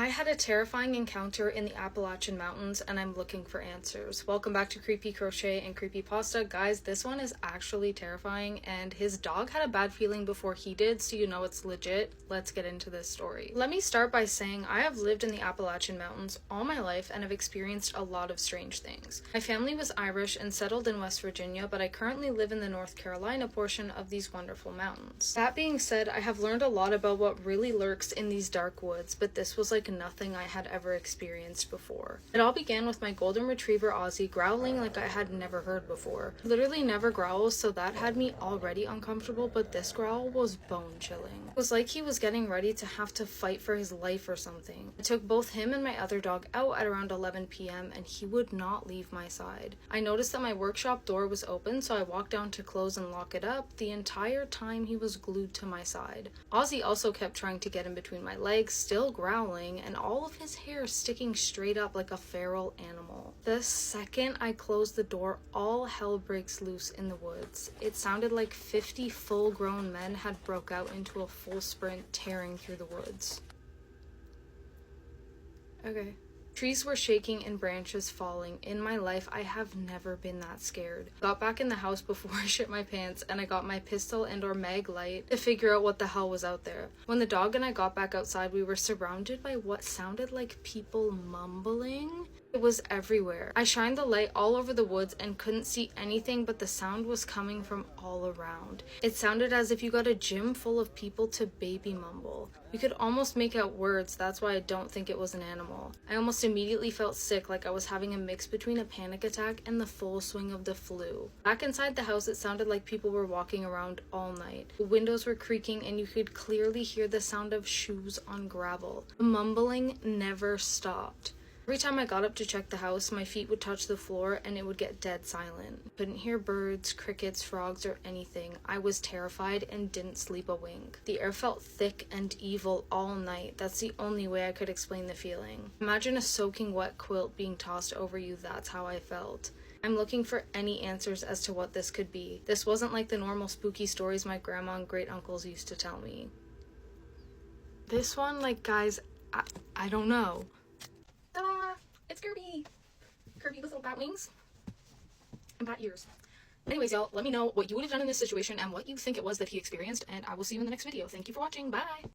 I had a terrifying encounter in the Appalachian Mountains and I'm looking for answers. Welcome back to Creepy Crochet and Creepypasta. Guys, this one is actually terrifying and his dog had a bad feeling before he did, so you know it's legit. Let's get into this story. Let me start by saying I have lived in the Appalachian Mountains all my life and have experienced a lot of strange things. My family was Irish and settled in West Virginia, but I currently live in the North Carolina portion of these wonderful mountains. That being said, I have learned a lot about what really lurks in these dark woods, but this was like nothing I had ever experienced before. It all began with my golden retriever Ozzy growling like I had never heard before. He literally never growls, so that had me already uncomfortable, but this growl was bone chilling. It was like he was getting ready to have to fight for his life or something. I took both him and my other dog out at around 11 p.m. and he would not leave my side. I noticed that my workshop door was open, so I walked down to close and lock it up. The entire time he was glued to my side. Ozzy also kept trying to get in between my legs, still growling, and all of his hair sticking straight up like a feral animal. The second I closed the door, all hell breaks loose in the woods. It sounded like 50 full-grown men had broke out into a full sprint, tearing through the woods. Okay. Trees were shaking and branches falling. In my life, I have never been that scared. Got back in the house before I shit my pants and I got my pistol and or mag light to figure out what the hell was out there. When the dog and I got back outside, we were surrounded by what sounded like people mumbling. It was everywhere. I shined the light all over the woods and couldn't see anything, but the sound was coming from all around. It sounded as if you got a gym full of people to baby mumble. You could almost make out words, that's why I don't think it was an animal. I almost immediately felt sick, like I was having a mix between a panic attack and the full swing of the flu. Back inside the house, it sounded like people were walking around all night. The windows were creaking and you could clearly hear the sound of shoes on gravel. The mumbling never stopped. Every time I got up to check the house, my feet would touch the floor and it would get dead silent. Couldn't hear birds, crickets, frogs, or anything. I was terrified and didn't sleep a wink. The air felt thick and evil all night. That's the only way I could explain the feeling. Imagine a soaking wet quilt being tossed over you. That's how I felt. I'm looking for any answers as to what this could be. This wasn't like the normal spooky stories my grandma and great uncles used to tell me. This one, like, guys, I don't know. It's Kirby! Kirby with little bat wings and bat ears. Anyways, y'all, let me know what you would have done in this situation and what you think it was that he experienced, and I will see you in the next video. Thank you for watching. Bye!